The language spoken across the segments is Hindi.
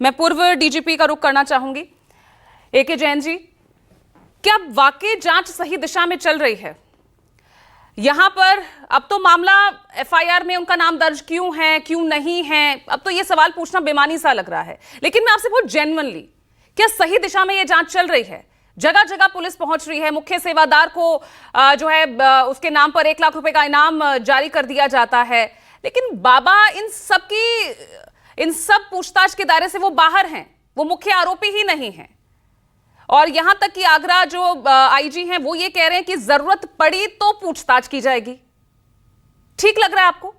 मैं पूर्व डीजीपी का रुख करना चाहूंगी। एके जैन जी, क्या वाकई जांच सही दिशा में चल रही है? यहां पर अब तो मामला एफआईआर में उनका नाम दर्ज क्यों है, क्यों नहीं है, अब तो ये सवाल पूछना बेमानी सा लग रहा है। लेकिन मैं आपसे बहुत जेन्युइनली, क्या सही दिशा में ये जांच चल रही है? जगह जगह पुलिस पहुंच रही है, मुख्य सेवादार को जो है उसके नाम पर 1 लाख रुपए का इनाम जारी कर दिया जाता है, लेकिन बाबा इन सब पूछताछ के दायरे से वो बाहर हैं, वो मुख्य आरोपी ही नहीं हैं। और यहां तक कि आगरा जो आईजी हैं वो ये कह रहे हैं कि जरूरत पड़ी तो पूछताछ की जाएगी। ठीक लग रहा है आपको?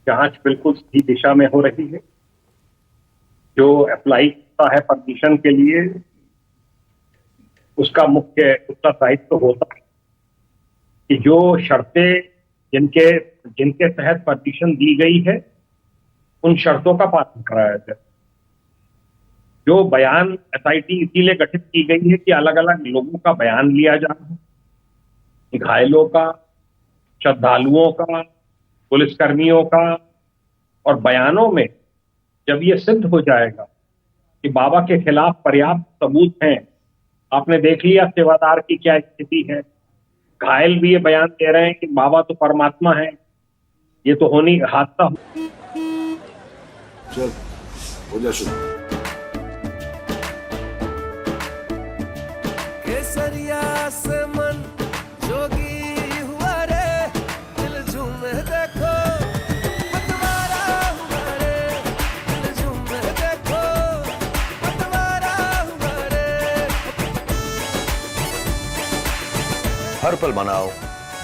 जांच बिल्कुल सही दिशा में हो रही है। जो अप्लाई करता है परमिशन के लिए, उसका मुख्य उत्तरदायित्व होता है कि जो शर्तें जिनके तहत परमिशन दी गई है उन शर्तों का पालन कराया जाए। जो बयान एसआईटी इसीलिए गठित की गई है कि अलग अलग लोगों का बयान लिया जाए, घायलों का, श्रद्धालुओं का, पुलिसकर्मियों का, और बयानों में जब ये सिद्ध हो जाएगा कि बाबा के खिलाफ पर्याप्त सबूत हैं, आपने देख लिया सेवादार की क्या स्थिति है, घायल भी ये बयान दे रहे हैं कि बाबा तो परमात्मा है, ये तो होनी हादसा। चल हो जा शुरू। केसरिया से मन जोगी हुआ रे, दिल झूमे देखो पतवारा हुआ रे, दिल झूमे देखो पतवारा हुआ रे। हर पल मनाओ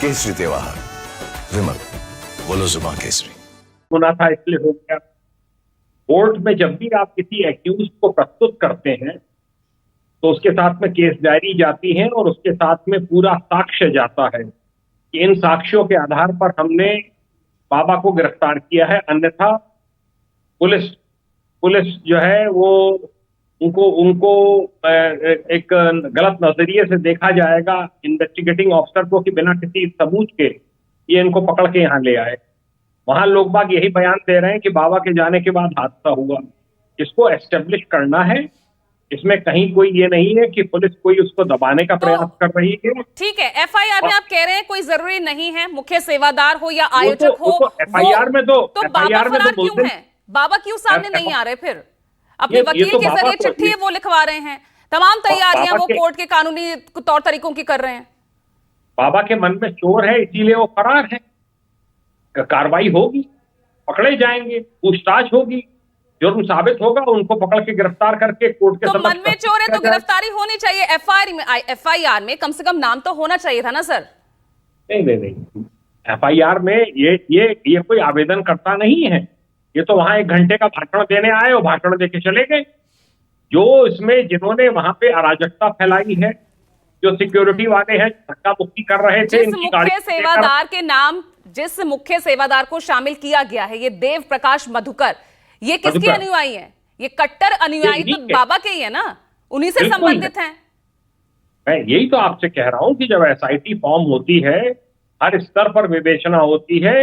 केसरी त्योहार। विमल बोलो जुबान केसरी। होना था इसलिए हो गया। कोर्ट में जब भी आप किसी एक्यूज को प्रस्तुत करते हैं तो उसके साथ में केस डायरी जाती है और उसके साथ में पूरा साक्ष्य जाता है कि इन साक्ष्यों के आधार पर हमने बाबा को गिरफ्तार किया है, अन्यथा पुलिस जो है वो उनको एक गलत नजरिए से देखा जाएगा इन्वेस्टिगेटिंग ऑफिसर को कि बिना किसी सबूत के ये इनको पकड़ के यहाँ ले आए। वहां लोग बाग यही बयान दे रहे हैं कि बाबा के जाने के बाद हादसा हुआ। इसको एस्टेब्लिश करना है। इसमें कहीं कोई ये नहीं है कि पुलिस कोई उसको दबाने का प्रयास कर रही है। ठीक है, एफआईआर में आप कह रहे हैं कोई जरूरी नहीं है मुख्य सेवादार हो या आयोजक हो, एफआईआर में तो बाबा फरार क्यों है? बाबा क्यों सामने नहीं आ रहे? फिर अपने वकील के जरिए चिट्ठी है वो लिखवा रहे हैं, तमाम तैयारियां वो कोर्ट के कानूनी तौर तरीकों की कर रहे हैं। बाबा के मन में चोर है इसीलिए वो फरार है। कार्रवाई होगी, पकड़े जाएंगे, पूछताछ होगी, जुर्म साबित होगा, उनको पकड़ के गिरफ्तार करके कोर्ट के समक्ष। तो मन में चोर है तो गिरफ्तारी होनी चाहिए। एफआईआर में कम से कम नाम तो होना चाहिए था ना सर? नहीं, एफआईआर में ये कोई आवेदन करता नहीं है। ये तो वहां 1 घंटे का भाषण देने आए और भाषण देके चले गए। जो इसमें जिन्होंने वहां पे अराजकता फैलाई है, जो सिक्योरिटी वाले हैं धक्का मुक्की कर रहे थे, जिस मुख्य सेवादार को शामिल किया गया है, ये देव प्रकाश मधुकर, ये किसके अनुयायी हैं? ये कट्टर अनुयायी तो बाबा के ही है ना, उन्हीं से संबंधित हैं। मैं यही तो आपसे कह रहा हूं कि जब एसआईटी फॉर्म होती है, हर स्तर पर विवेचना होती है।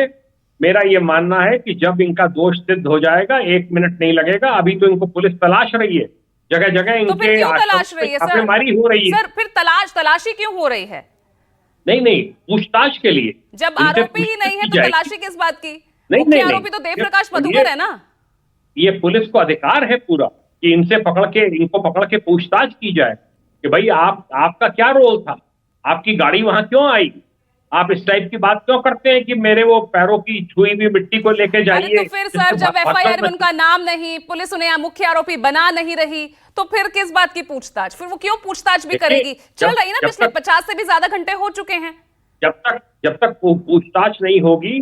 मेरा ये मानना है कि जब इनका दोष सिद्ध हो जाएगा 1 मिनट नहीं लगेगा। अभी तो इनको पुलिस तलाश रही है, जगह जगह इनके तलाश रही है छापेमारी हो रही है। सर फिर तलाशी क्यों हो रही है? नहीं, पूछताछ के लिए। जब आरोपी ही नहीं है तो तलाशी किस बात की? नहीं, आरोपी तो देव प्रकाश मधुकर है ना। ये पुलिस को अधिकार है पूरा कि इनको पकड़ के पूछताछ की जाए कि भाई आपका क्या रोल था, आपकी गाड़ी वहां क्यों आई, आप इस टाइप की बात क्यों करते हैं कि मेरे वो पैरों की छुई हुई मिट्टी को लेके जाइए। तो फिर सर जब एफआईआर में उनका नाम नहीं, पुलिस उन्हें मुख्य आरोपी बना नहीं रही, तो फिर किस बात की पूछताछ? फिर वो क्यों पूछताछ भी करेगी? चल रही ना, पिछले 50 से भी ज्यादा घंटे हो चुके हैं। जब तक पूछताछ नहीं होगी,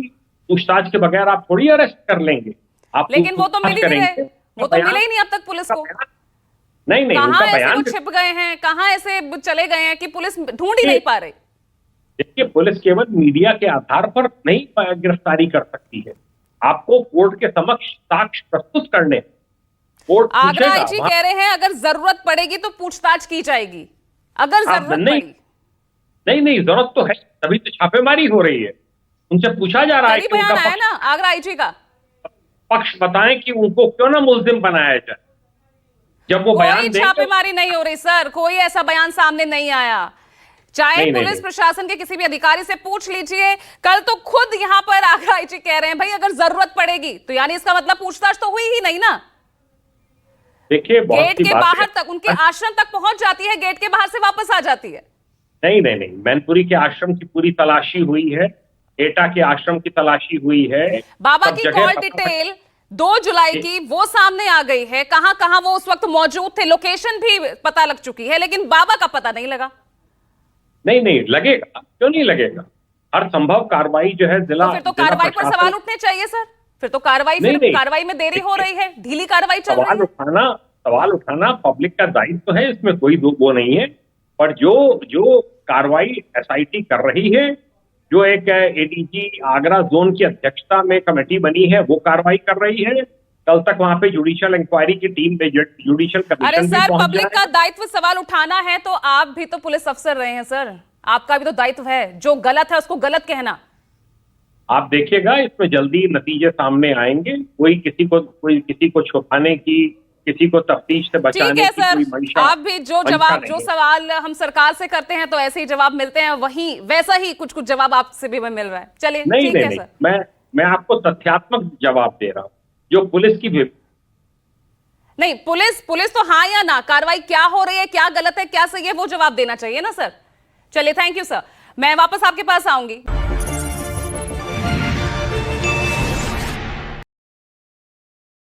पूछताछ के बगैर आप थोड़ी अरेस्ट कर लेंगे। आप लेकिन वो तो मिल ही नहीं रहे, वो तो मिले ही नहीं अब तक पुलिस को। नहीं, कहां ऐसे वो छिप गए हैं, कहां ऐसे चले गए हैं कि पुलिस ढूंढ ही नहीं पा रही। देखिए, पुलिस केवल मीडिया के आधार पर नहीं गिरफ्तारी कर सकती है। आपको कोर्ट के समक्ष साक्ष्य प्रस्तुत करने, कोर्ट आगरा आईजी कह रहे हैं अगर जरूरत पड़ेगी तो पूछताछ की जाएगी। अगर जरूरत पड़ी। नहीं, जरूरत तो है, तभी तो छापेमारी हो रही है। उनसे पूछा जा रहा है कि बयान आया ना आगरा आईजी का। पक्ष बताएं कि उनको क्यों ना मुल्जिम बनाया जाए। जब वो कोई बयान देंगे, छापेमारी नहीं हो रही सर, कोई ऐसा बयान सामने नहीं आया। चाहे नहीं, पुलिस नहीं। प्रशासन के किसी भी अधिकारी से पूछ लीजिए, कल तो खुद यहां पर आगरा आईजी कह रहे हैं भाई अगर जरूरत पड़ेगी तो, यानी इसका मतलब पूछताछ तो हुई ही नहीं ना। देखिए बहुत गेट सी के बातें- बाहर तक, उनके आश्रम तक पहुंच जाती है, गेट के बाहर से वापस आ जाती है। नहीं नहीं नहीं, मैनपुरी के आश्रम की पूरी तलाशी हुई है, एटा के आश्रम की तलाशी हुई है। बाबा सब की जगह कॉल पता- डिटेल 2 जुलाई की वो सामने आ गई है, कहां कहां वो उस वक्त मौजूद थे, लोकेशन भी पता लग चुकी है, लेकिन बाबा का पता नहीं लगा। नहीं नहीं लगेगा, क्यों नहीं लगेगा। हर संभव कार्रवाई जो है जिला तो फिर तो जिला कार्रवाई पर प्रशासन- सवाल उठने चाहिए सर। फिर तो कार्रवाई, नहीं, फिर नहीं। कार्रवाई में देरी हो रही है, ढीली कार्रवाई चल रही है। सवाल उठाना पब्लिक का दायित्व है, इसमें कोई वो नहीं है। पर जो कार्रवाई एसआईटी कर रही है, जो एक एडीजी आगरा जोन की अध्यक्षता में कमेटी बनी है, वो कार्रवाई कर रही है। कल तक वहां पे जुडिशियल इंक्वायरी की टीम, जुडिशियल अरे कमीशन भी सर, पहुंच पब्लिक का जाए। दायित्व सवाल उठाना है तो आप भी तो पुलिस अफसर रहे हैं सर, आपका भी तो दायित्व है, जो गलत है उसको गलत कहना। आप देखिएगा इसमें जल्दी नतीजे सामने आएंगे। कोई किसी को छुपाने की, किसी को तफ्तीश से ठीक बचाने है की कोई सर, मंशा आप भी जो मंशा जवाब, नहीं जो है। सवाल हम सरकार से करते हैं तो ऐसे ही जवाब मिलते हैं, वही वैसा ही कुछ कुछ जवाब आपसे भी मिल रहा है। चलिए नहीं ठीक नहीं है नहीं, सर। मैं आपको तथ्यात्मक जवाब दे रहा हूं, जो पुलिस की भी। नहीं, पुलिस तो हाँ या ना, कार्रवाई क्या हो रही है, क्या गलत है, क्या सही है, वो जवाब देना चाहिए ना सर। चलिए थैंक यू सर, मैं वापस आपके पास आऊंगी।